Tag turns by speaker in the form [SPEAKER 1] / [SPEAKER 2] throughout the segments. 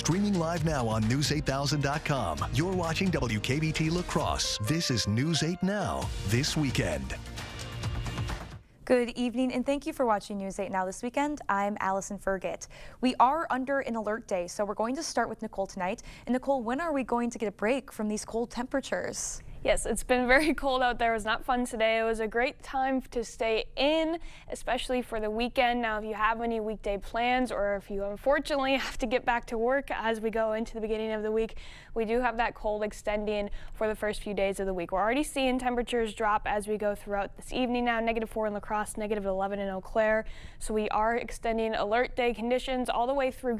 [SPEAKER 1] Streaming live now on News8000.com. You're watching WKBT La Crosse. This is News 8 Now, this weekend.
[SPEAKER 2] Good evening and thank you for watching News 8 Now this weekend. I'm Allison Fergit. We are under an alert day, so we're going to start with Nicole tonight. And Nicole, when are we going to get a break from these cold temperatures?
[SPEAKER 3] Yes, it's been very cold out there. It was not fun today. It was a great time to stay in, especially for the weekend. Now, if you have any weekday plans or if you unfortunately have to get back to work as we go into the beginning of the week, we do have that cold extending for the first few days of the week. We're already seeing temperatures drop as we go throughout this evening now. -4 in La Crosse, -11 in Eau Claire. So we are extending alert day conditions all the way through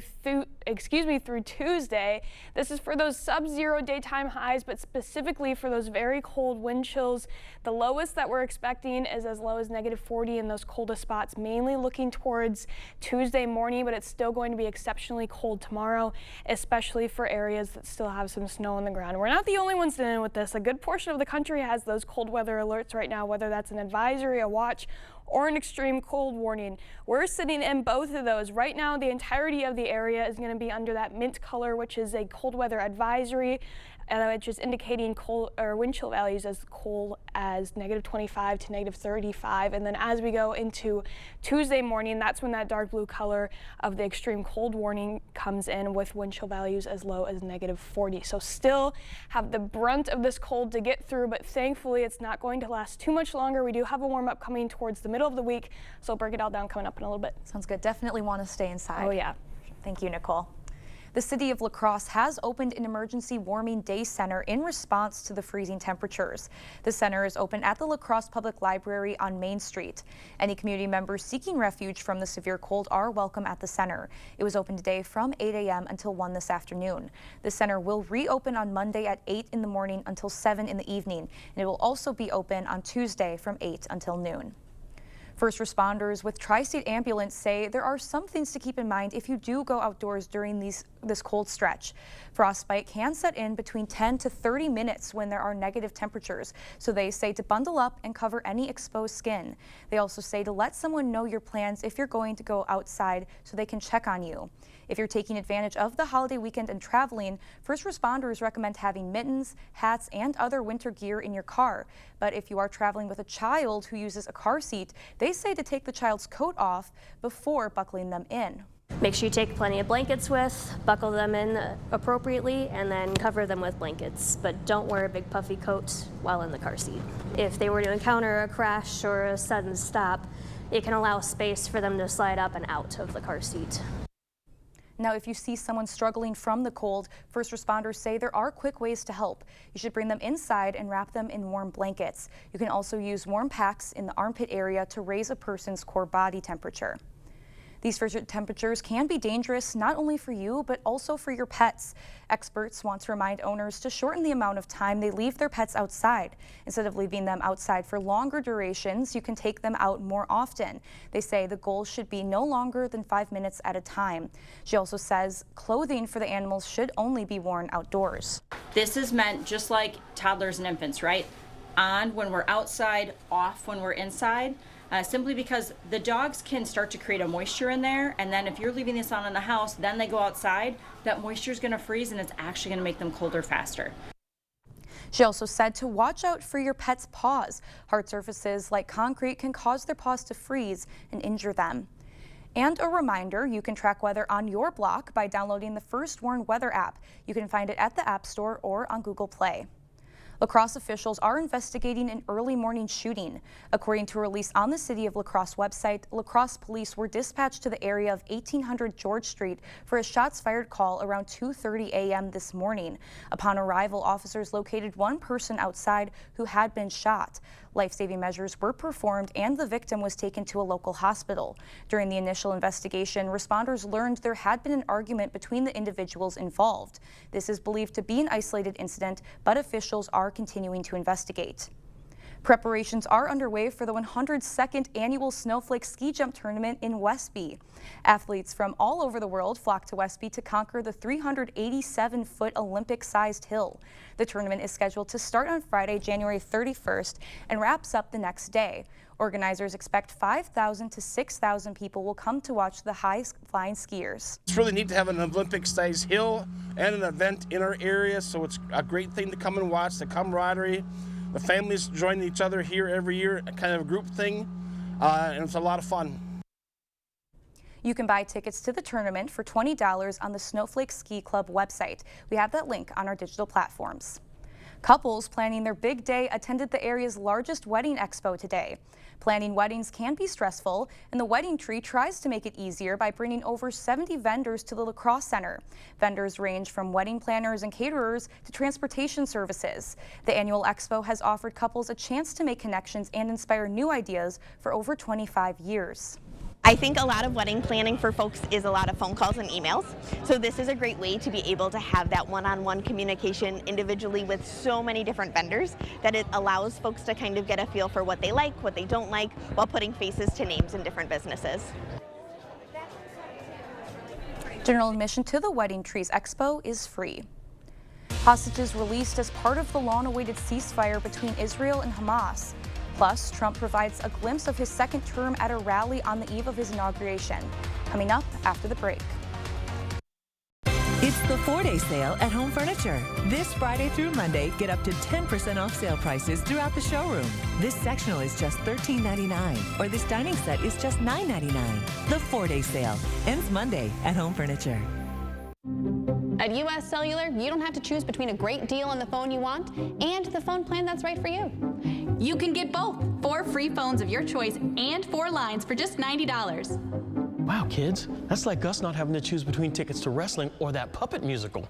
[SPEAKER 3] Tuesday. This is for those sub-zero daytime highs, but specifically for those very cold wind chills. The lowest that we're expecting is as low as -40 in those coldest spots, mainly looking towards Tuesday morning, but it's still going to be exceptionally cold tomorrow, especially for areas that still have some snow on the ground. We're not the only ones dealing with this. A good portion of the country has those cold weather alerts right now, whether that's an advisory, a watch, or an extreme cold warning. We're sitting in both of those. Right now, the entirety of the area is going to be under that mint color, which is a cold weather advisory, which is indicating cold or wind chill values as cold as -25 to -35. And then as we go into Tuesday morning, that's when that dark blue color of the extreme cold warning comes in with wind chill values as low as -40. So still have the brunt of this cold to get through, but thankfully it's not going to last too much longer. We do have a warm up coming towards the middle of the week, so we'll break it all down coming up in a little bit.
[SPEAKER 2] Sounds good. Definitely want to stay inside.
[SPEAKER 3] Oh yeah.
[SPEAKER 2] Thank you, Nicole. The city of La Crosse has opened an emergency warming day center in response to the freezing temperatures. The center is open at the La Crosse Public Library on Main Street. Any community members seeking refuge from the severe cold are welcome at the center. It was open today from 8 a.m. until 1 this afternoon. The center will reopen on Monday at 8 in the morning until 7 in the evening, and it will also be open on Tuesday from 8 until noon. First responders with Tri-State Ambulance say there are some things to keep in mind if you do go outdoors during this cold stretch. Frostbite can set in between 10 to 30 minutes when there are negative temperatures, so they say to bundle up and cover any exposed skin. They also say to let someone know your plans if you're going to go outside so they can check on you. If you're taking advantage of the holiday weekend and traveling, first responders recommend having mittens, hats, and other winter gear in your car. But if you are traveling with a child who uses a car seat, they say to take the child's coat off before buckling them in.
[SPEAKER 4] Make sure you take plenty of blankets with, buckle them in appropriately, and then cover them with blankets. But don't wear a big puffy coat while in the car seat. If they were to encounter a crash or a sudden stop, it can allow space for them to slide up and out of the car seat.
[SPEAKER 2] Now, if you see someone struggling from the cold, first responders say there are quick ways to help. You should bring them inside and wrap them in warm blankets. You can also use warm packs in the armpit area to raise a person's core body temperature. These frigid temperatures can be dangerous not only for you, but also for your pets. Experts want to remind owners to shorten the amount of time they leave their pets outside. Instead of leaving them outside for longer durations, you can take them out more often. They say the goal should be no longer than 5 minutes at a time. She also says clothing for the animals should only be worn outdoors.
[SPEAKER 5] This is meant just like toddlers and infants, right? On when we're outside, off when we're inside. Simply because the dogs can start to create a moisture in there, and then if you're leaving this on in the house, then they go outside, that moisture is going to freeze and it's actually going to make them colder faster.
[SPEAKER 2] She also said to watch out for your pet's paws. Hard surfaces like concrete can cause their paws to freeze and injure them. And a reminder, you can track weather on your block by downloading the First Warn Weather app. You can find it at the App Store or on Google Play. La Crosse officials are investigating an early morning shooting. According to a release on the City of La Crosse website, La Crosse police were dispatched to the area of 1800 George Street for a shots fired call around 2:30 a.m. this morning. Upon arrival, officers located one person outside who had been shot. Life-saving measures were performed and the victim was taken to a local hospital. During the initial investigation, responders learned there had been an argument between the individuals involved. This is believed to be an isolated incident, but officials are continuing to investigate. Preparations are underway for the 102nd annual Snowflake Ski Jump Tournament in Westby. Athletes from all over the world flock to Westby to conquer the 387-foot Olympic-sized hill. The tournament is scheduled to start on Friday, January 31st, and wraps up the next day. Organizers expect 5,000 to 6,000 people will come to watch the high-flying skiers.
[SPEAKER 6] It's really neat to have an Olympic-sized hill and an event in our area, so it's a great thing to come and watch, the camaraderie. The families join each other here every year, kind of a group thing, and it's a lot of fun.
[SPEAKER 2] You can buy tickets to the tournament for $20 on the Snowflake Ski Club website. We have that link on our digital platforms. Couples planning their big day attended the area's largest wedding expo today. Planning weddings can be stressful, and the Wedding Tree tries to make it easier by bringing over 70 vendors to the La Crosse Center. Vendors range from wedding planners and caterers to transportation services. The annual expo has offered couples a chance to make connections and inspire new ideas for over 25 years.
[SPEAKER 7] I think a lot of wedding planning for folks is a lot of phone calls and emails. So this is a great way to be able to have that one-on-one communication individually with so many different vendors that it allows folks to kind of get a feel for what they like, what they don't like, while putting faces to names in different businesses.
[SPEAKER 2] General admission to the Wedding Trees Expo is free. Hostages released as part of the long-awaited ceasefire between Israel and Hamas. Plus, Trump provides a glimpse of his second term at a rally on the eve of his inauguration. Coming up after the break.
[SPEAKER 8] It's the 4-day sale at Home Furniture. This Friday through Monday, get up to 10% off sale prices throughout the showroom. This sectional is just $13.99, or this dining set is just $9.99. The 4-day sale ends Monday at Home Furniture.
[SPEAKER 9] At US Cellular, you don't have to choose between a great deal on the phone you want and the phone plan that's right for you.
[SPEAKER 10] You can get both. 4 free phones of your choice and 4 lines for just $90.
[SPEAKER 11] Wow, kids, that's like us not having to choose between tickets to wrestling or that puppet musical.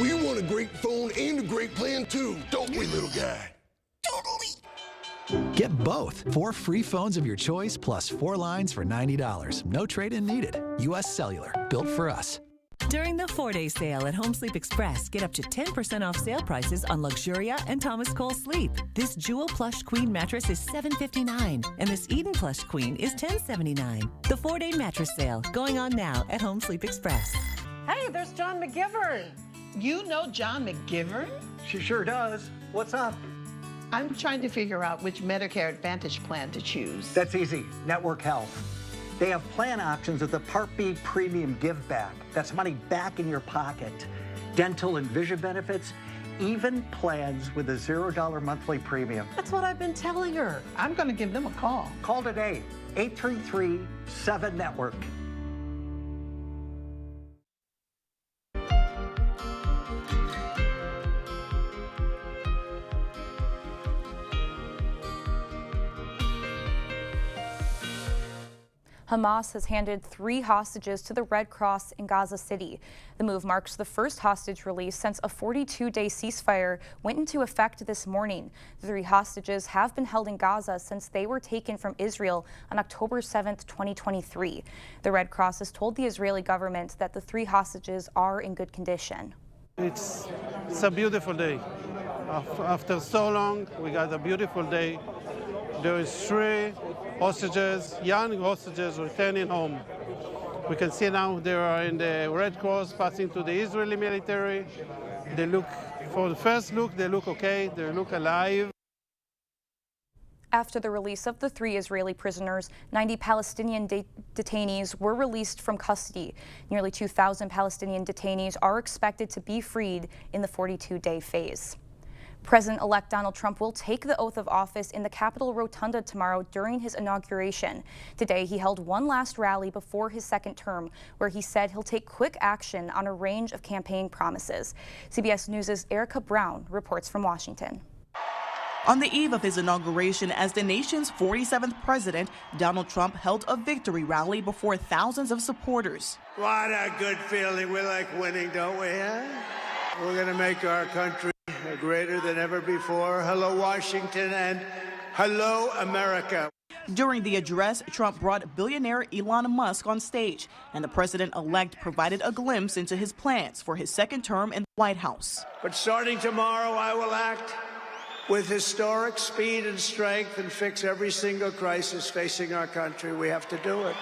[SPEAKER 12] We want a great phone and a great plan too, don't we, little guy? Totally.
[SPEAKER 13] Get both. 4 free phones of your choice plus 4 lines for $90. No trade-in needed. US Cellular, built for us.
[SPEAKER 8] During the 4-day sale at Home Sleep Express, get up to 10% off sale prices on Luxuria and Thomas Cole Sleep. This Jewel Plush Queen mattress is $759, and this Eden Plush Queen is $1079. The 4-day mattress sale going on now at Home Sleep Express.
[SPEAKER 14] Hey, there's John McGivern. You know John McGivern?
[SPEAKER 15] She sure does. What's up?
[SPEAKER 14] I'm trying to figure out which Medicare Advantage plan to choose.
[SPEAKER 15] That's easy. Network Health. They have plan options with the Part B Premium Give Back. That's money back in your pocket. Dental and vision benefits, even plans with a $0 monthly premium.
[SPEAKER 14] That's what I've been telling her. I'm going to give them a call.
[SPEAKER 15] Call today, 833-7-NETWORK.
[SPEAKER 2] Hamas has handed 3 hostages to the Red Cross in Gaza City. The move marks the first hostage release since a 42-day ceasefire went into effect this morning. The 3 hostages have been held in Gaza since they were taken from Israel on October 7, 2023. The Red Cross has told the Israeli government that the 3 hostages are in good condition.
[SPEAKER 16] It's a beautiful day. After so long, we got a beautiful day. There is 3 hostages, young hostages returning home. We can see now they are in the Red Cross passing to the Israeli military. They look, for the first look, they look okay, they look alive.
[SPEAKER 2] After the release of the 3 Israeli prisoners, 90 Palestinian detainees were released from custody. Nearly 2,000 Palestinian detainees are expected to be freed in the 42-day phase. President-elect Donald Trump will take the oath of office in the Capitol Rotunda tomorrow during his inauguration. Today, he held one last rally before his second term, where he said he'll take quick action on a range of campaign promises. CBS News' Erica Brown reports from Washington.
[SPEAKER 17] On the eve of his inauguration as the nation's 47th president, Donald Trump held a victory rally before thousands of supporters.
[SPEAKER 18] What a good feeling. We like winning, don't we? Huh? We're going to make our country greater than ever before. Hello, Washington, and hello, America.
[SPEAKER 17] During the address, Trump brought billionaire Elon Musk on stage, and the president-elect provided a glimpse into his plans for his second term in the White House.
[SPEAKER 18] But starting tomorrow, I will act with historic speed and strength and fix every single crisis facing our country. We have to do it.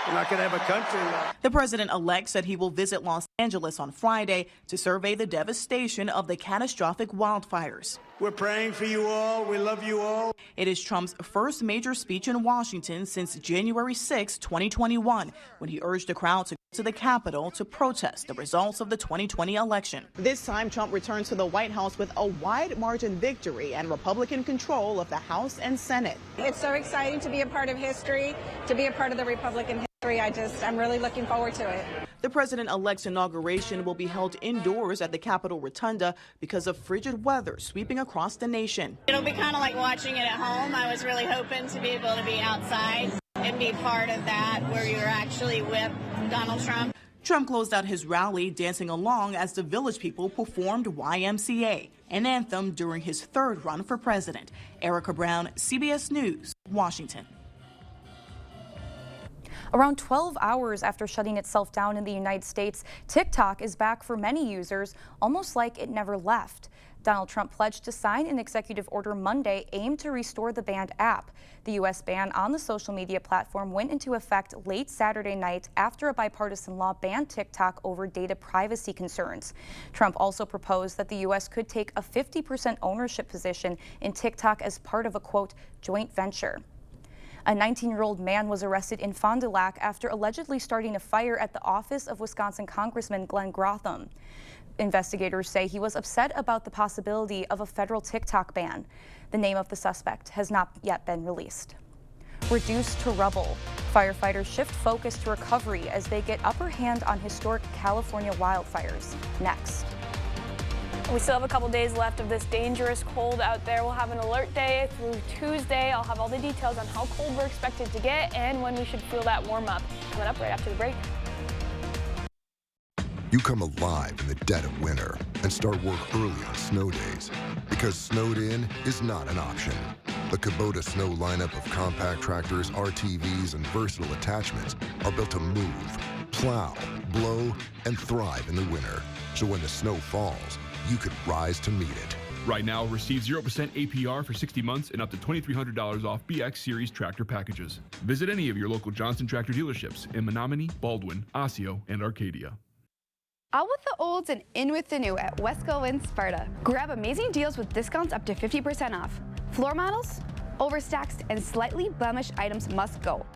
[SPEAKER 18] We're not going to have a country left.
[SPEAKER 17] The president-elect said he will visit Los Angeles on Friday to survey the devastation of the catastrophic wildfires.
[SPEAKER 18] We're praying for you all. We love you all.
[SPEAKER 17] It is Trump's first major speech in Washington since January 6, 2021, when he urged the crowd to go to the Capitol to protest the results of the 2020 election.
[SPEAKER 19] This time, Trump returns to the White House with a wide margin victory and Republican control of the House and Senate.
[SPEAKER 20] It's so exciting to be a part of history, to be a part of the Republican history. I'm really looking forward to it.
[SPEAKER 17] The president-elect's inauguration will be held indoors at the Capitol Rotunda because of frigid weather sweeping across the nation.
[SPEAKER 21] It'll be kind of like watching it at home. I was really hoping to be able to be outside and be part of that where you're actually with Donald Trump.
[SPEAKER 17] Trump closed out his rally dancing along as the Village People performed YMCA, an anthem during his third run for president. Erica Brown, CBS News, Washington.
[SPEAKER 2] Around 12 hours after shutting itself down in the United States, TikTok is back for many users, almost like it never left. Donald Trump pledged to sign an executive order Monday aimed to restore the banned app. The U.S. ban on the social media platform went into effect late Saturday night after a bipartisan law banned TikTok over data privacy concerns. Trump also proposed that the U.S. could take a 50% ownership position in TikTok as part of a, quote, joint venture. A 19-year-old man was arrested in Fond du Lac after allegedly starting a fire at the office of Wisconsin Congressman Glenn Grotham. Investigators say he was upset about the possibility of a federal TikTok ban. The name of the suspect has not yet been released. Reduced to rubble. Firefighters shift focus to recovery as they get upper hand on historic California wildfires. Next.
[SPEAKER 3] We still have a couple days left of this dangerous cold out there. We'll have an alert day through Tuesday. I'll have all the details on how cold we're expected to get and when we should feel that warm up. Coming up right after the break.
[SPEAKER 12] You come alive in the dead of winter and start work early on snow days because snowed in is not an option. The Kubota Snow lineup of compact tractors, RTVs, and versatile attachments are built to move, plow, blow, and thrive in the winter. So when the snow falls, you could rise to meet it.
[SPEAKER 22] Right now, receive 0% APR for 60 months and up to $2,300 off BX Series tractor packages. Visit any of your local Johnson Tractor dealerships in Menominee, Baldwin, Osseo, and Arcadia.
[SPEAKER 23] Out with the olds and in with the new at Wesco in Sparta. Grab amazing deals with discounts up to 50% off. Floor models, overstacks, and slightly blemished items must go.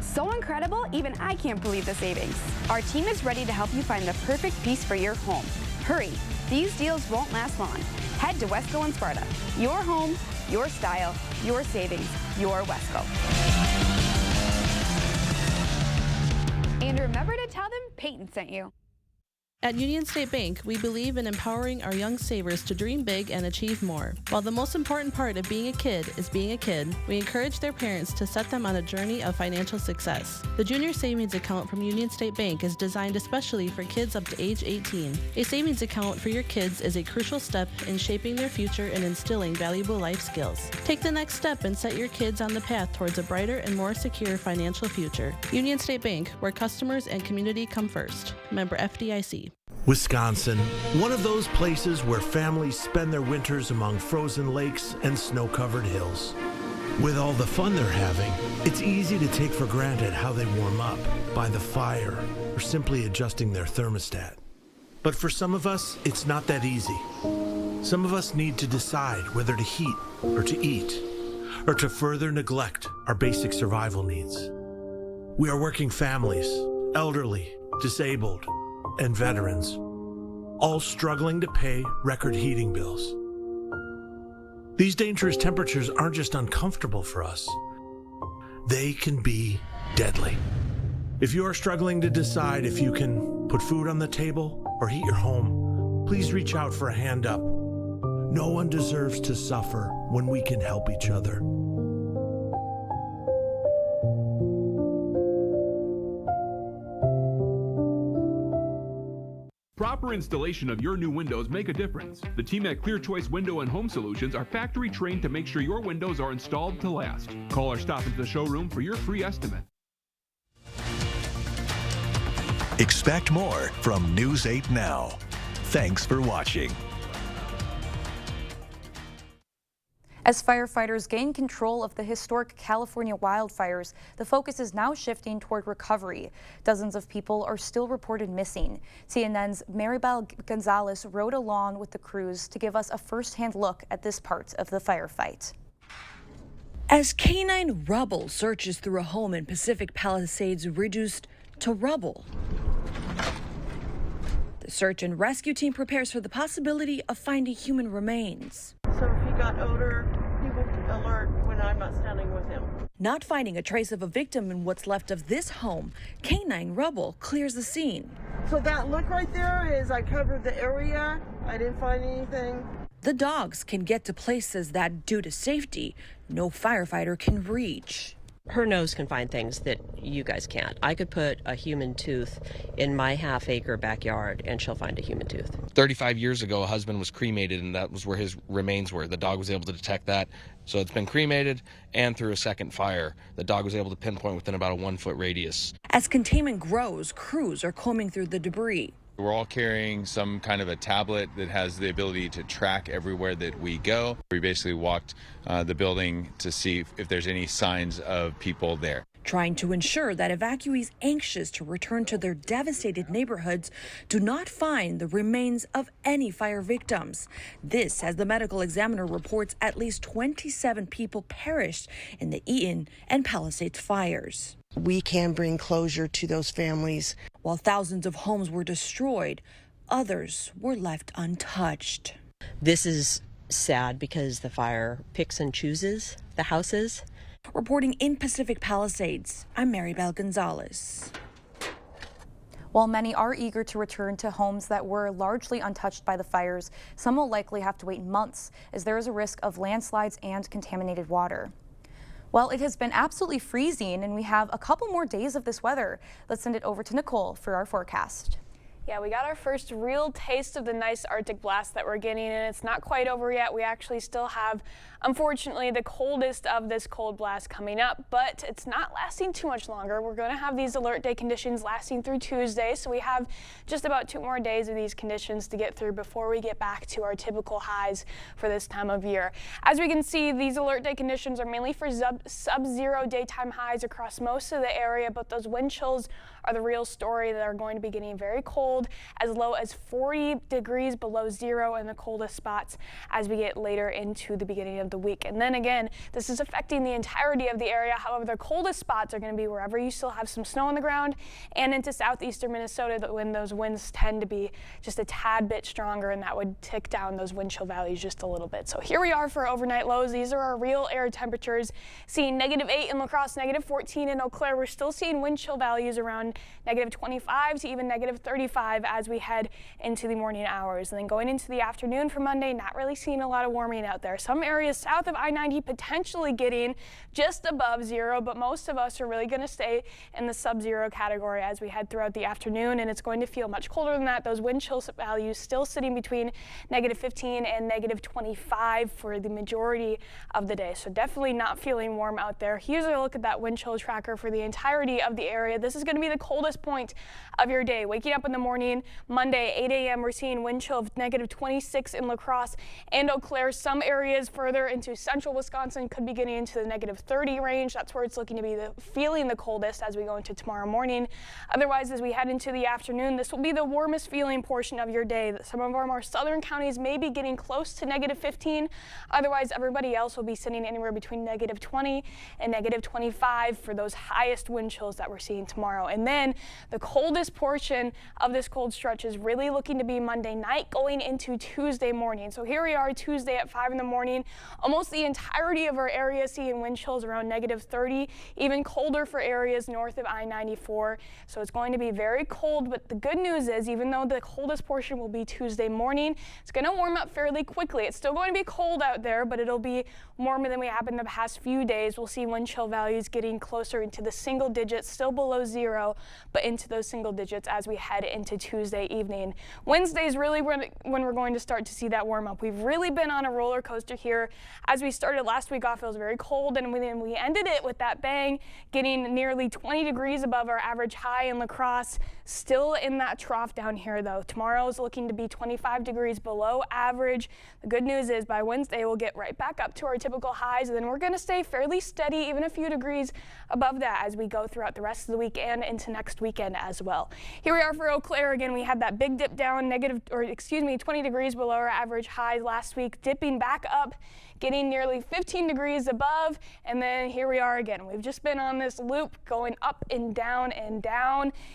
[SPEAKER 23] So incredible, even I can't believe the savings. Our team is ready to help you find the perfect piece for your home. Hurry, these deals won't last long. Head to Wesco in Sparta. Your home, your style, your savings, your Wesco. And remember to tell them Peyton sent you.
[SPEAKER 24] At Union State Bank, we believe in empowering our young savers to dream big and achieve more. While the most important part of being a kid is being a kid, we encourage their parents to set them on a journey of financial success. The Junior Savings Account from Union State Bank is designed especially for kids up to age 18. A savings account for your kids is a crucial step in shaping their future and instilling valuable life skills. Take the next step and set your kids on the path towards a brighter and more secure financial future. Union State Bank, where customers and community come first. Member FDIC.
[SPEAKER 25] Wisconsin, one of those places where families spend their winters among frozen lakes and snow-covered hills. With all the fun they're having, it's easy to take for granted how they warm up, by the fire, or simply adjusting their thermostat. But for some of us, it's not that easy. Some of us need to decide whether to heat or to eat, or to further neglect our basic survival needs. We are working families, elderly, disabled, and veterans, all struggling to pay record heating bills. These dangerous temperatures aren't just uncomfortable for us, they can be deadly. If you are struggling to decide if you can put food on the table or heat your home, please reach out for a hand up. No one deserves to suffer when we can help each other.
[SPEAKER 22] Proper installation of your new windows make a difference. The team at Clear Choice Window and Home Solutions are factory trained to make sure your windows are installed to last. Call or stop into the showroom for your free estimate.
[SPEAKER 1] Expect more from News 8 Now. Thanks for watching.
[SPEAKER 2] As firefighters gain control of the historic California wildfires, the focus is now shifting toward recovery. Dozens of people are still reported missing. CNN's Maribel Gonzalez rode along with the crews to give us a first-hand look at this part of the firefight.
[SPEAKER 4] As canine rubble searches through a home in Pacific Palisades reduced to rubble, the search and rescue team prepares for the possibility of finding human remains.
[SPEAKER 5] So if he got odor, he would alert when I'm not standing with him.
[SPEAKER 4] Not finding a trace of a victim in what's left of this home, canine rubble clears the scene.
[SPEAKER 5] So that look right there is I covered the area. I didn't find anything.
[SPEAKER 4] The dogs can get to places that, due to safety, no firefighter can reach.
[SPEAKER 6] Her nose can find things that you guys can't. I could put a human tooth in my half-acre backyard and she'll find a human tooth.
[SPEAKER 7] 35 years ago, a husband was cremated and that was where his remains were. The dog was able to detect that. So it's been cremated, and through a second fire, the dog was able to pinpoint within about a 1-foot radius.
[SPEAKER 4] As containment grows, crews are combing through the debris.
[SPEAKER 9] We're all carrying some kind of a tablet that has the ability to track everywhere that we go. We basically walked the building to see if there's any signs of people there.
[SPEAKER 4] Trying to ensure that evacuees anxious to return to their devastated neighborhoods do not find the remains of any fire victims. This, as the medical examiner reports, at least 27 people perished in the Eaton and Palisades fires.
[SPEAKER 26] We can bring closure to those families.
[SPEAKER 4] While thousands of homes were destroyed, others were left untouched.
[SPEAKER 6] This is sad because the fire picks and chooses the houses.
[SPEAKER 4] Reporting in Pacific Palisades, I'm Maribel Gonzalez.
[SPEAKER 2] While many are eager to return to homes that were largely untouched by the fires, some will likely have to wait months as there is a risk of landslides and contaminated water. Well, it has been absolutely freezing and we have a couple more days of this weather. Let's send it over to Nicole for our forecast.
[SPEAKER 3] Yeah, we got our first real taste of the nice Arctic blast that we're getting, and it's not quite over yet. We actually still have, unfortunately, the coldest of this cold blast coming up, but it's not lasting too much longer. We're going to have these alert day conditions lasting through Tuesday, so we have just about 2 more days of these conditions to get through before we get back to our typical highs for this time of year. As we can see, these alert day conditions are mainly for sub-zero daytime highs across most of the area, but those wind chills are the real story. That are going to be getting very cold, as low as 40 degrees below zero in the coldest spots as we get later into the beginning of the week. And then again, this is affecting the entirety of the area. However, the coldest spots are going to be wherever you still have some snow on the ground and into southeastern Minnesota, when those winds tend to be just a tad bit stronger, and that would tick down those wind chill values just a little bit. So here we are for overnight lows. These are our real air temperatures, seeing -8 in La Crosse, -14 in Eau Claire. We're still seeing wind chill values around -25 to even -35 as we head into the morning hours. And then going into the afternoon for Monday, not really seeing a lot of warming out there. Some areas south of I-90 potentially getting just above zero, but most of us are really going to stay in the sub-zero category as we head throughout the afternoon, and it's going to feel much colder than that. Those wind chill values still sitting between -15 and -25 for the majority of the day. So definitely not feeling warm out there. Here's a look at that wind chill tracker for the entirety of the area. This is going to be the coldest point of your day. Waking up in the morning, Monday, 8 a.m., we're seeing wind chill of -26 in La Crosse and Eau Claire. Some areas further into central Wisconsin could be getting into the -30 range. That's where it's looking to be feeling the coldest as we go into tomorrow morning. Otherwise, as we head into the afternoon, this will be the warmest feeling portion of your day. Some of our more southern counties may be getting close to -15. Otherwise, everybody else will be sitting anywhere between -20 and -25 for those highest wind chills that we're seeing tomorrow. And then the coldest portion of this cold stretch is really looking to be Monday night going into Tuesday morning. So here we are Tuesday at 5 in the morning. Almost the entirety of our area seeing wind chills around -30, even colder for areas north of I-94. So it's going to be very cold, but the good news is, even though the coldest portion will be Tuesday morning, it's going to warm up fairly quickly. It's still going to be cold out there, but it'll be warmer than we have in the past few days. We'll see wind chill values getting closer into the single digits, still below zero, but into those single digits as we head into Tuesday evening. Wednesday is really when we're going to start to see that warm up. We've really been on a roller coaster here. As we started last week off, it was very cold, and then we ended it with that bang, getting nearly 20 degrees above our average high in La Crosse. Still in that trough down here, though. Tomorrow is looking to be 25 degrees below average. The good news is by Wednesday, we'll get right back up to our typical highs, and then we're going to stay fairly steady, even a few degrees above that as we go throughout the rest of the week and into next weekend as well. Here we are for Eau Claire again. We had that big dip down, 20 degrees below our average high last week, dipping back up, getting nearly 15 degrees above, and then here we are again. We've just been on this loop going up and down,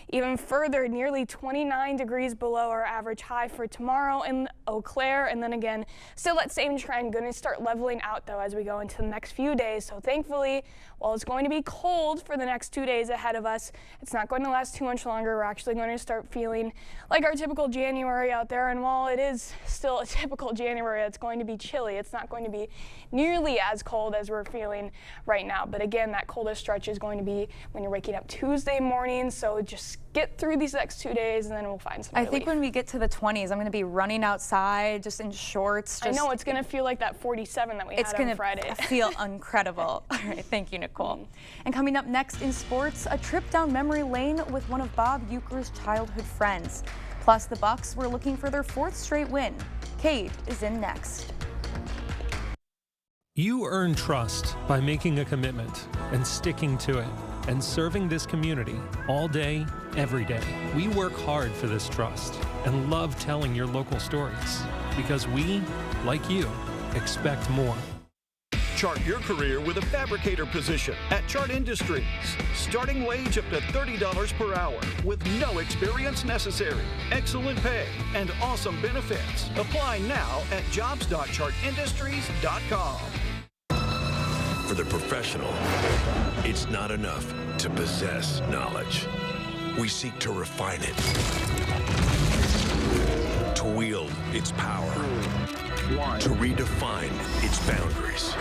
[SPEAKER 3] even further, nearly 29 degrees below our average high for tomorrow in Eau Claire, and then again, still that same trend, going to start leveling out though as we go into the next few days. So thankfully, while it's going to be cold for the next 2 days ahead of us, it's not going to last too much longer. We're actually going to start feeling like our typical January out there, and while it is still a typical January, it's going to be chilly. It's not going to be nearly as cold as we're feeling right now. But again, that coldest stretch is going to be when you're waking up Tuesday morning. So just get through these next 2 days and then we'll find some relief.
[SPEAKER 2] I think when we get to the 20s, I'm going to be running outside just in shorts.
[SPEAKER 3] I know, it's going to feel like that 47 that we had on Friday.
[SPEAKER 2] It's going to feel incredible. All right, thank you, Nicole. And coming up next in sports, a trip down memory lane with one of Bob Uecker's childhood friends. Plus, the Bucks were looking for their 4th straight win. Cade is in next.
[SPEAKER 8] You earn trust by making a commitment and sticking to it and serving this community all day, every day. We work hard for this trust and love telling your local stories because we, like you, expect more.
[SPEAKER 10] Chart your career with a fabricator position at Chart Industries. Starting wage up to $30 per hour with no experience necessary. Excellent pay and awesome benefits. Apply now at jobs.chartindustries.com.
[SPEAKER 11] For the professional, it's not enough to possess knowledge. We seek to refine it, to wield its power, to redefine its boundaries.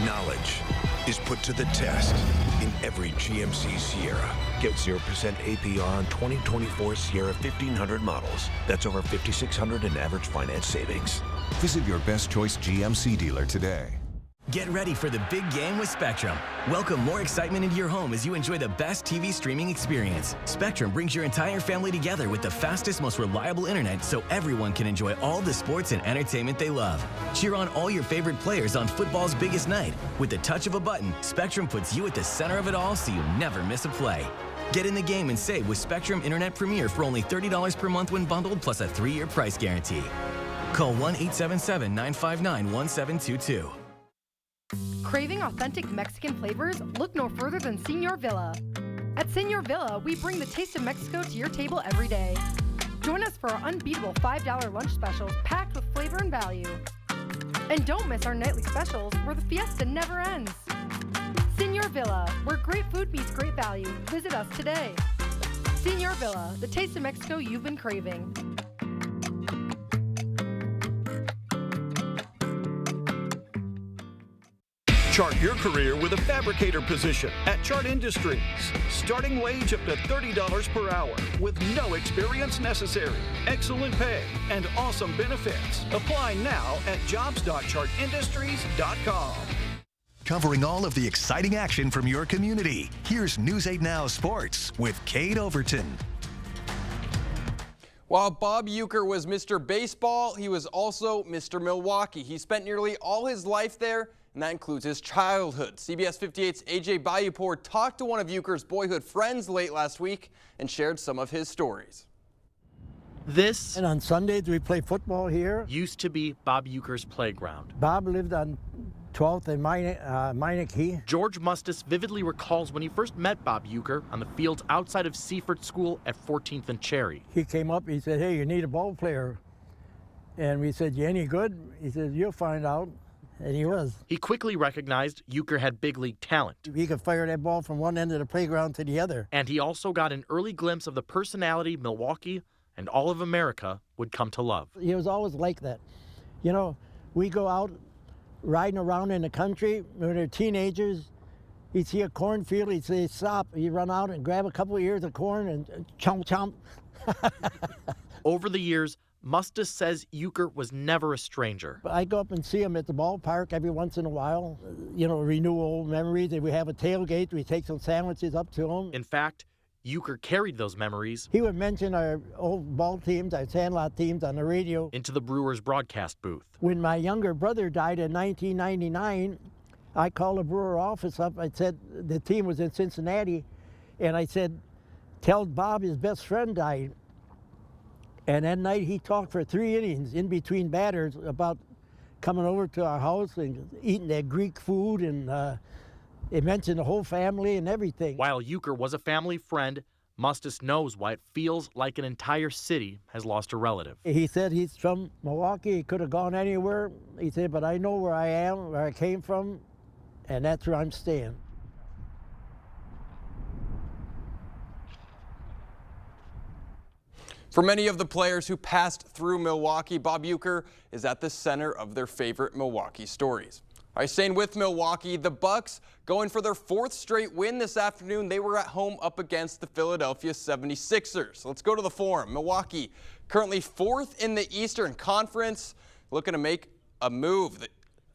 [SPEAKER 11] Knowledge is put to the test in every GMC Sierra. Get 0% APR on 2024 Sierra 1500 models. That's over $5,600 in average finance savings.
[SPEAKER 13] Visit your best choice GMC dealer today.
[SPEAKER 14] Get ready for the big game with Spectrum. Welcome more excitement into your home as you enjoy the best TV streaming experience. Spectrum brings your entire family together with the fastest, most reliable internet so everyone can enjoy all the sports and entertainment they love. Cheer on all your favorite players on football's biggest night. With the touch of a button, Spectrum puts you at the center of it all so you never miss a play. Get in the game and save with Spectrum Internet Premier for only $30 per month when bundled plus a 3-year price guarantee. Call 1-877-959-1722.
[SPEAKER 15] Craving authentic Mexican flavors? Look no further than Señor Villa. At Señor Villa, we bring the taste of Mexico to your table every day. Join us for our unbeatable $5 lunch specials packed with flavor and value. And don't miss our nightly specials where the fiesta never ends. Señor Villa, where great food meets great value. Visit us today. Señor Villa, the taste of Mexico you've been craving.
[SPEAKER 10] Chart your career with a fabricator position at Chart Industries. Starting wage up to $30 per hour with no experience necessary. Excellent pay and awesome benefits. Apply now at jobs.chartindustries.com.
[SPEAKER 1] Covering all of the exciting action from your community, here's News 8 Now Sports with Cade Overton.
[SPEAKER 27] While Bob Uecker was Mr. Baseball, he was also Mr. Milwaukee. He spent nearly all his life there, and that includes his childhood. CBS 58's AJ Bayupor talked to one of Uecker's boyhood friends late last week and shared some of his stories.
[SPEAKER 28] This,
[SPEAKER 29] and on Sundays we play football here,
[SPEAKER 28] used to be Bob Uecker's playground.
[SPEAKER 29] Bob lived on 12th and Meineke.
[SPEAKER 28] George Mustis vividly recalls when he first met Bob Uecker on the fields outside of Seaford School at 14th and Cherry.
[SPEAKER 29] He came up, he said, "Hey, you need a ball player." And we said, "You any good?" He said, "You'll find out." And he was.
[SPEAKER 28] He quickly recognized Uecker had big league talent.
[SPEAKER 29] He could fire that ball from one end of the playground to the other.
[SPEAKER 28] And he also got an early glimpse of the personality Milwaukee and all of America would come to love.
[SPEAKER 29] He was always like that. You know, we go out riding around in the country when they're teenagers. He'd see a cornfield, he'd say, "Stop." He'd run out and grab a couple of ears of corn and chomp, chomp.
[SPEAKER 28] Over the years, Mustis says Uecker was never a stranger.
[SPEAKER 29] I go up and see him at the ballpark every once in a while, you know, renew old memories. If we have a tailgate, we take some sandwiches up to him.
[SPEAKER 28] In fact, Euchre carried those memories
[SPEAKER 29] He would mention our old ball teams, our sandlot teams on the radio.
[SPEAKER 28] into the Brewers broadcast booth.
[SPEAKER 29] When my younger brother died in 1999, I called the Brewer office up. I said, the team was in Cincinnati, and I said, tell Bob his best friend died. And that night he talked for 3 innings in between batters about coming over to our house and eating that Greek food, and it mentioned the whole family and everything.
[SPEAKER 28] While Euchre was a family friend, Mustis knows why it feels like an entire city has lost a relative.
[SPEAKER 29] He said he's from Milwaukee. He could have gone anywhere. He said, but I know where I am, where I came from, and that's where I'm staying.
[SPEAKER 27] For many of the players who passed through Milwaukee, Bob Euchre is at the center of their favorite Milwaukee stories. All right, staying with Milwaukee, the Bucks going for their 4th straight win this afternoon. They were at home up against the Philadelphia 76ers. Let's go to the Forum. Milwaukee currently 4th in the Eastern Conference, looking to make a move.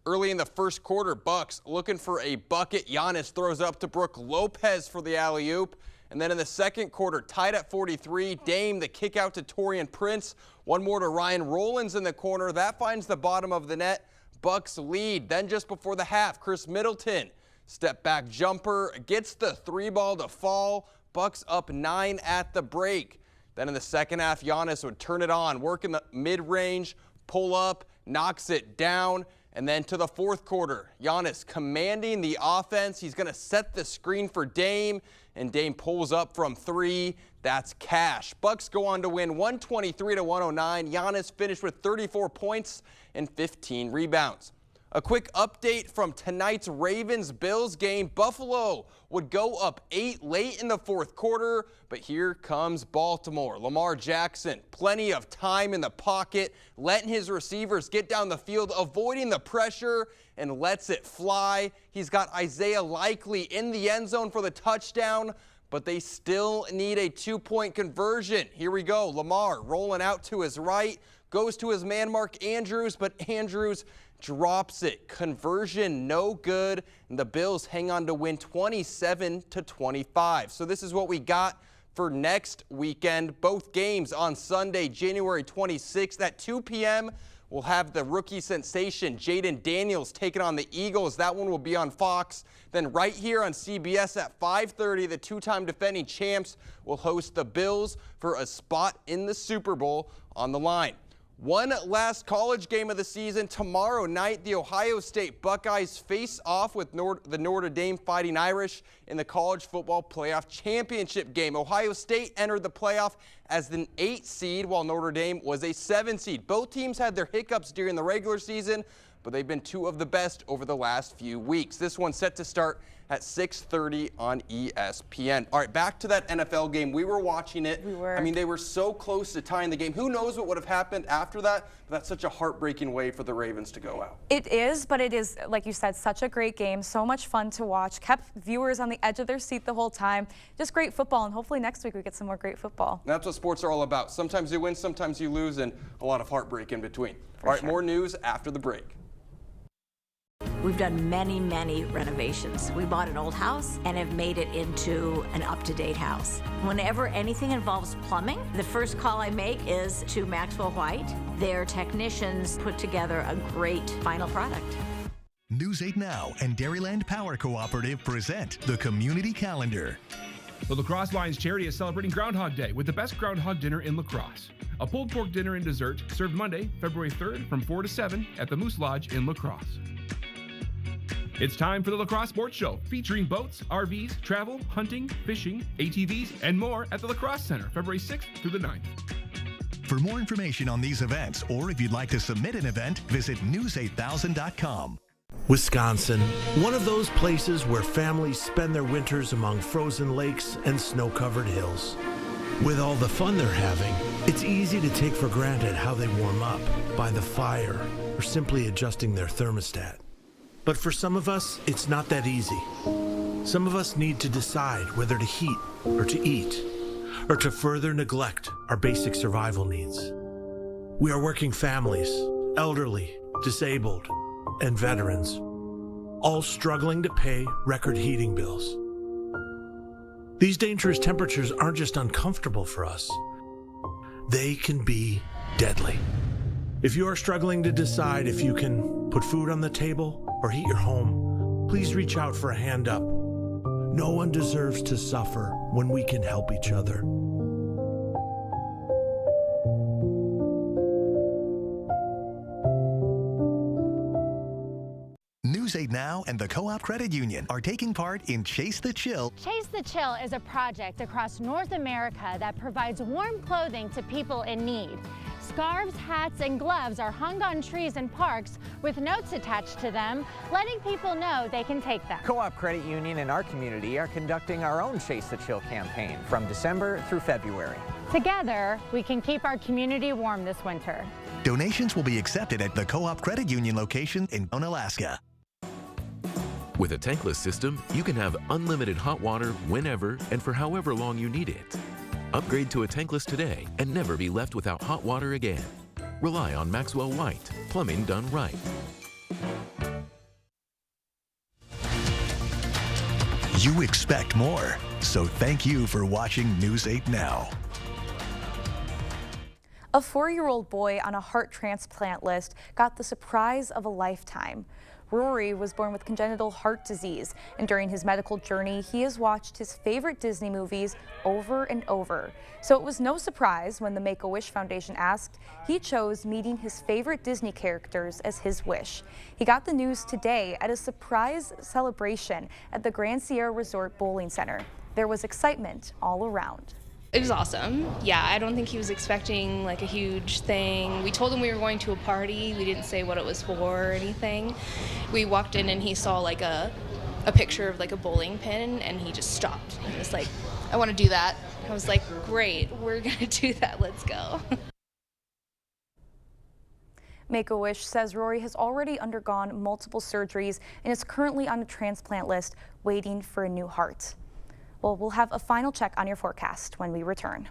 [SPEAKER 27] Early in the first quarter, Bucks looking for a bucket. Giannis throws up to Brook Lopez for the alley-oop. And then in the second quarter, tied at 43, Dame the kick out to Taurean Prince. One more to Ryan Rollins in the corner. That finds the bottom of the net. Bucks lead. Then just before the half, Chris Middleton, step back jumper, gets the 3-ball to fall. Bucks up 9 at the break. Then in the second half, Giannis would turn it on, work in the mid-range, pull up, knocks it down. And then to the fourth quarter, Giannis commanding the offense. He's going to set the screen for Dame, and Dame pulls up from 3. That's cash. Bucks go on to win 123-109. Giannis finished with 34 points and 15 rebounds. A quick update from tonight's Ravens-Bills game. Buffalo would go up 8 late in the fourth quarter, but here comes Baltimore. Lamar Jackson, plenty of time in the pocket, letting his receivers get down the field, avoiding the pressure, and lets it fly. He's got Isaiah Likely in the end zone for the touchdown, but they still need a 2-point conversion. Here we go. Lamar rolling out to his right, goes to his man Mark Andrews, but Andrews drops it. Conversion no good, and the Bills hang on to win 27-25. So this is what we got for next weekend. Both games on Sunday, January 26th at 2 p.m. We'll have the rookie sensation Jaden Daniels taking on the Eagles. That one will be on Fox. Then right here on CBS at 5:30, the 2-time defending champs will host the Bills for a spot in the Super Bowl on the line. One last college game of the season. Tomorrow night, the Ohio State Buckeyes face off with the Notre Dame Fighting Irish in the College Football Playoff Championship game. Ohio State entered the playoff as an 8 seed, while Notre Dame was a 7 seed. Both teams had their hiccups during the regular season, but they've been 2 of the best over the last few weeks. This one's set to start at 6:30 on ESPN. All right, back to that NFL game. We were watching it. I mean, they were so close to tying the game. Who knows what would have happened after that? But that's such a heartbreaking way for the Ravens to go out.
[SPEAKER 2] It is, but it is, like you said, such a great game. So much fun to watch. Kept viewers on the edge of their seat the whole time. Just great football, and hopefully next week we get some more great football.
[SPEAKER 27] And that's what sports are all about. Sometimes you win, sometimes you lose, and a lot of heartbreak in between. All right, more news after the break.
[SPEAKER 12] We've done many, many renovations. We bought an old house and have made it into an up-to-date house. Whenever anything involves plumbing, the first call I make is to Maxwell White. Their technicians put together a great final product.
[SPEAKER 1] News 8 Now and Dairyland Power Cooperative present the Community Calendar.
[SPEAKER 22] The La Crosse Lions Charity is celebrating Groundhog Day with the best groundhog dinner in La Crosse. A pulled pork dinner and dessert served Monday, February 3rd from 4 to 7 at the Moose Lodge in La Crosse. It's time for the La Crosse Sports Show, featuring boats, RVs, travel, hunting, fishing, ATVs, and more at the La Crosse Center, February 6th through the 9th.
[SPEAKER 1] For more information on these events, or if you'd like to submit an event, visit news8000.com.
[SPEAKER 25] Wisconsin, one of those places where families spend their winters among frozen lakes and snow-covered hills. With all the fun they're having, it's easy to take for granted how they warm up, by the fire, or simply adjusting their thermostat. But for some of us, it's not that easy. Some of us need to decide whether to heat or to eat, or to further neglect our basic survival needs. We are working families, elderly, disabled, and veterans, all struggling to pay record heating bills. These dangerous temperatures aren't just uncomfortable for us. They can be deadly. If you are struggling to decide if you can put food on the table or heat your home, please reach out for a hand up. No one deserves to suffer when we can help each other.
[SPEAKER 1] News 8 Now and the Co-op Credit Union are taking part in Chase the Chill.
[SPEAKER 5] Chase the Chill is a project across North America that provides warm clothing to people in need. Scarves, hats, and gloves are hung on trees in parks with notes attached to them, letting people know they can take them.
[SPEAKER 16] Co-op Credit Union and our community are conducting our own Chase the Chill campaign from December through February.
[SPEAKER 5] Together, we can keep our community warm this winter.
[SPEAKER 1] Donations will be accepted at the Co-op Credit Union location in Alaska.
[SPEAKER 17] With a tankless system, you can have unlimited hot water whenever and for however long you need it. Upgrade to a tankless today and never be left without hot water again. Rely on Maxwell White, plumbing done right.
[SPEAKER 1] You expect more, so thank you for watching News 8 Now.
[SPEAKER 2] A 4-year-old boy on a heart transplant list got the surprise of a lifetime. Rory was born with congenital heart disease, and during his medical journey, he has watched his favorite Disney movies over and over. So it was no surprise when the Make-A-Wish Foundation asked, he chose meeting his favorite Disney characters as his wish. He got the news today at a surprise celebration at the Grand Sierra Resort Bowling Center. There was excitement all around.
[SPEAKER 18] It was awesome. Yeah, I don't think he was expecting like a huge thing. We told him we were going to a party. We didn't say what it was for or anything. We walked in and he saw like a picture of like a bowling pin and he just stopped. He was like, I want to do that. I was like, great, we're gonna do that, let's go.
[SPEAKER 2] Make-A-Wish says Rory has already undergone multiple surgeries and is currently on a transplant list waiting for a new heart. Well, we'll have a final check on your forecast when we return.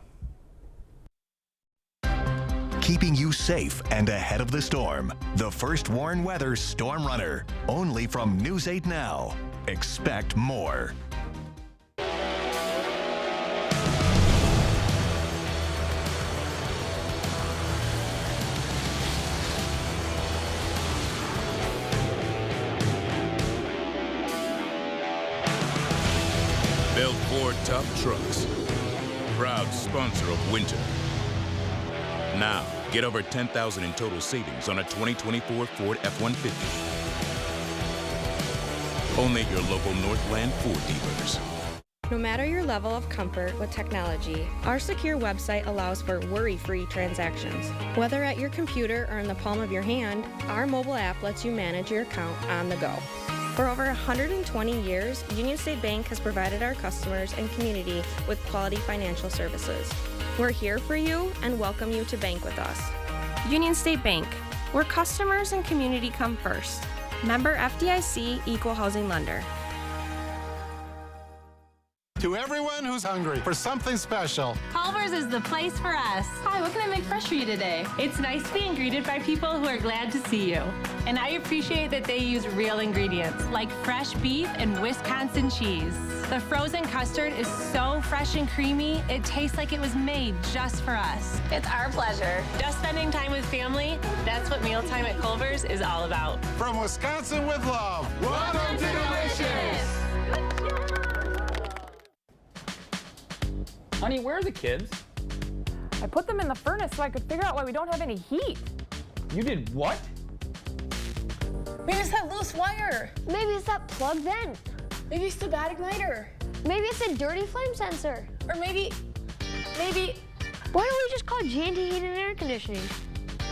[SPEAKER 1] Keeping you safe and ahead of the storm. The first Warn Weather Storm Runner. Only from News 8 Now. Expect more.
[SPEAKER 19] Built Ford Tough Trucks, proud sponsor of winter. Now, get over $10,000 in total savings on a 2024 Ford F-150. Only at your local Northland Ford dealers.
[SPEAKER 20] No matter your level of comfort with technology, our secure website allows for worry-free transactions. Whether at your computer or in the palm of your hand, our mobile app lets you manage your account on the go. For over 120 years, Union State Bank has provided our customers and community with quality financial services. We're here for you and welcome you to bank with us.
[SPEAKER 3] Union State Bank, where customers and community come first. Member FDIC, Equal Housing Lender.
[SPEAKER 21] To everyone who's hungry for something special,
[SPEAKER 23] Culver's is the place for us. Hi, what can I make fresh for you today? It's nice being greeted by people who are glad to see you. And I appreciate that they use real ingredients, like fresh beef and Wisconsin cheese. The frozen custard is so fresh and creamy, it tastes like it was made just for us. It's our pleasure. Just spending time with family, that's what mealtime at Culver's is all about.
[SPEAKER 21] From Wisconsin with love, welcome to Delicious!
[SPEAKER 24] Honey, where are the kids?
[SPEAKER 30] I put them in the furnace so I could figure out why we don't have any heat.
[SPEAKER 24] You did what?
[SPEAKER 30] Maybe it's that loose wire.
[SPEAKER 31] Maybe it's that plug vent.
[SPEAKER 30] Maybe it's the bad igniter.
[SPEAKER 31] Maybe it's a dirty flame sensor.
[SPEAKER 30] Or maybe...
[SPEAKER 31] Why don't we just call G&T Heating and Air Conditioning?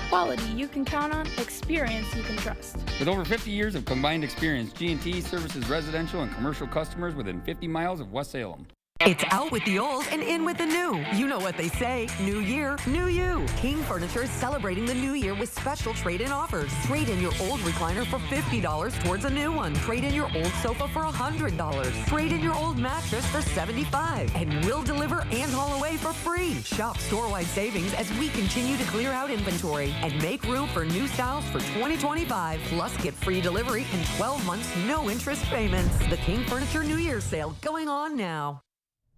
[SPEAKER 3] Quality you can count on, experience you can trust.
[SPEAKER 24] With over 50 years of combined experience, G&T services residential and commercial customers within 50 miles of West Salem.
[SPEAKER 32] It's out with the old and in with the new. You know what they say, new year, new you. King Furniture is celebrating the new year with special trade-in offers. Trade in your old recliner for $50 towards a new one. Trade in your old sofa for $100. Trade in your old mattress for $75. And we'll deliver and haul away for free. Shop store-wide savings as we continue to clear out inventory and make room for new styles for 2025. Plus get free delivery and 12 months no interest payments. The King Furniture New Year's sale going on now.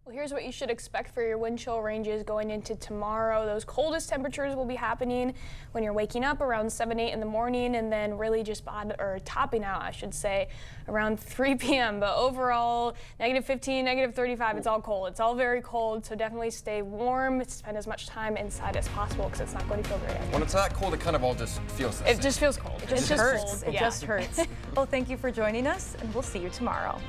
[SPEAKER 3] Well, here's what you should expect for your wind chill ranges going into tomorrow. Those coldest temperatures will be happening when you're waking up around 7, 8 in the morning, and then really just topping out, I should say, around 3 p.m. But overall, -15, -35, it's all cold. It's all very cold, so definitely stay warm. Spend as much time inside as possible because it's not going to feel great.
[SPEAKER 27] When it's that cold, it kind of all just feels the same.
[SPEAKER 3] It just feels cold.
[SPEAKER 2] It just hurts. It just hurts. Well, thank you for joining us, and we'll see you tomorrow.